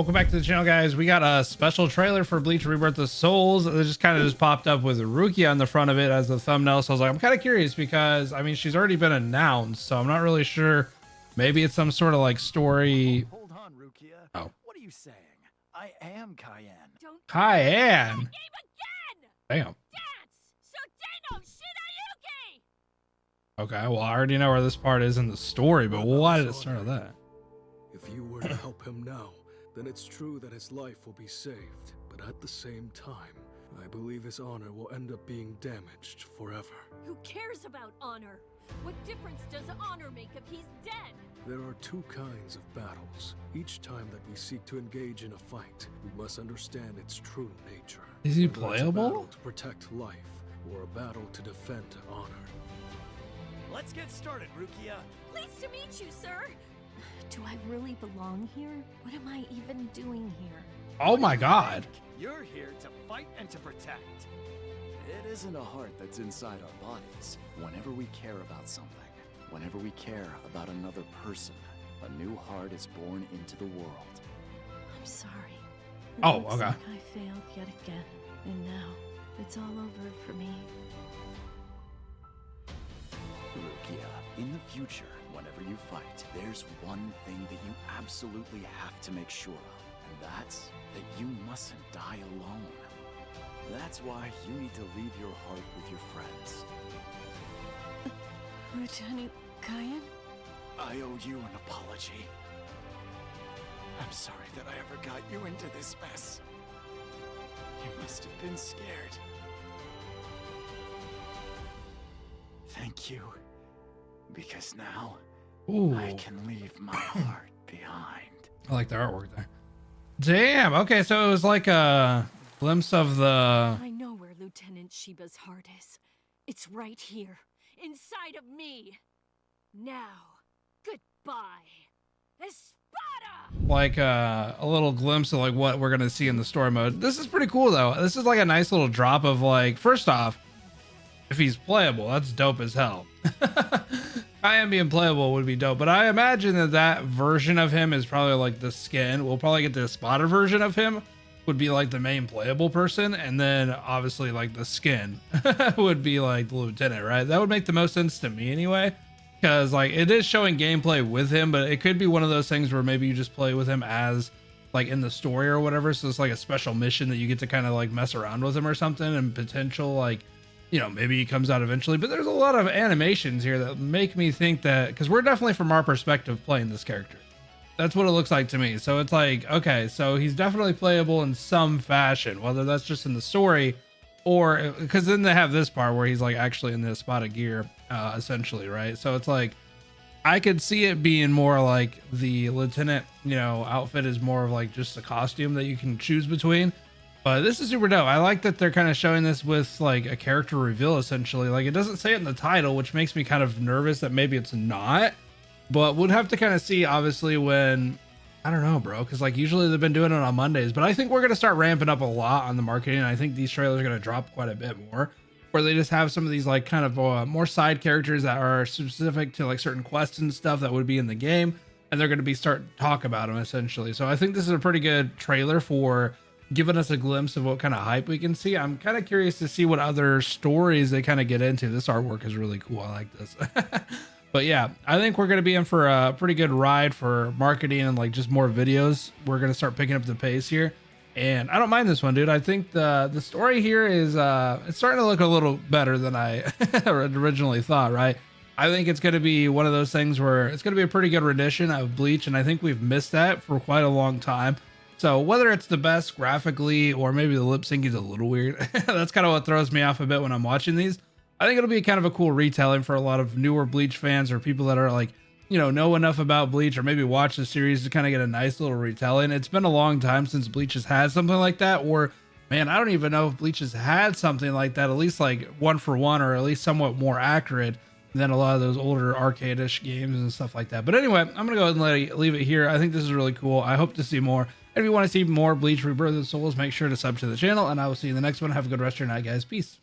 Welcome back to the channel, guys. We got a special trailer for Bleach Rebirth of Souls. It just kind of just popped up with Rukia on the front of it as the thumbnail. So I was like, I'm kind of curious because I mean, she's already been announced, so I'm not really sure. Maybe it's some sort of like story. Hold on, Rukia. Oh, What are you saying? I am Kaien. Don't Kaien. game again! Damn. Dance! Sudeno Shinayuki! Okay, well, I already know where this part is in the story, but why did it start with that? If you were to help him now, then it's true that his life will be saved. But at the same time, I believe his honor will end up being damaged forever. Who cares about honor? What difference does honor make if he's dead? There are two kinds of battles. Each time that we seek to engage in a fight, we must understand its true nature. Is he Whether it's a playable? battle to protect life, or a battle to defend honor. Let's get started, Rukia. Pleased to meet you, sir. Do I really belong here? What am I even doing here? Oh my God. You're here to fight and to protect. It isn't a heart that's inside our bodies. Whenever we care about something, whenever we care about another person, a new heart is born into the world. I'm sorry. Oh, Looks okay. like I failed yet again. And now, it's all over for me. Rukia, in the future, whenever you fight, there's one thing that you absolutely have to make sure of, and that's that you mustn't die alone. That's why you need to leave your heart with your friends. Lieutenant Kaien? I owe you an apology. I'm sorry that I ever got you into this mess. You must have been scared. Thank you. Because now, Ooh, I can leave my heart behind. I like the artwork there. Damn. Okay, so it was like a glimpse of the. I know where Lieutenant Shiba's heart is. It's right here, inside of me. Now, goodbye, Espada! Like a little glimpse of like what we're gonna see in the story mode. This is pretty cool though. This is like a nice little drop of like, first off, if he's playable, that's dope as hell. I am being playable would be dope, but I imagine that that version of him is probably like the skin. We'll probably get the spotted version of him would be like the main playable person, and then obviously like the skin would be like the lieutenant, right? That would make the most sense to me anyway, because like it is showing gameplay with him, but it could be one of those things where maybe you just play with him as like in the story or whatever, so it's like a special mission that you get to kind of like mess around with him or something, and potential like, you know, maybe he comes out eventually. But there's a lot of animations here that make me think that, because we're definitely from our perspective playing this character, that's what it looks like to me. So it's like, okay, so he's definitely playable in some fashion, whether that's just in the story or because then they have this part where he's like actually in the spotted gear, essentially, right? So it's like I could see it being more like the lieutenant, you know, outfit is more of like just a costume that you can choose between. But this is super dope. I like that they're kind of showing this with like a character reveal, essentially. Like it doesn't say it in the title, which makes me kind of nervous that maybe it's not. But we'll have to kind of see, obviously, when, I don't know, bro, because like usually they've been doing it on Mondays. But I think we're going to start ramping up a lot on the marketing. I think these trailers are going to drop quite a bit more, where they just have some of these like kind of more side characters that are specific to like certain quests and stuff that would be in the game. And they're going to be starting to talk about them, essentially. So I think this is a pretty good trailer for giving us a glimpse of what kind of hype we can see. I'm kind of curious to see what other stories they kind of get into. This artwork is really cool. I like this. But yeah, I think we're going to be in for a pretty good ride for marketing and like just more videos. We're going to start picking up the pace here. And I don't mind this one, dude. I think the story here is it's starting to look a little better than I originally thought, right? I think it's going to be one of those things where it's going to be a pretty good rendition of Bleach. And I think we've missed that for quite a long time. So whether it's the best graphically or maybe the lip sync is a little weird, that's kind of what throws me off a bit when I'm watching these. I think it'll be kind of a cool retelling for a lot of newer Bleach fans or people that are like, you know enough about Bleach or maybe watch the series to kind of get a nice little retelling. It's been a long time since Bleach has had something like that, or man, I don't even know if Bleach has had something like that, at least like one for one, or at least somewhat more accurate than a lot of those older arcade-ish games and stuff like that. But anyway, I'm going to go ahead and leave it here. I think this is really cool. I hope to see more. If you want to see more Bleach Rebirth of Souls, make sure to sub to the channel, and I will see you in the next one. Have a good rest of your night, guys. Peace.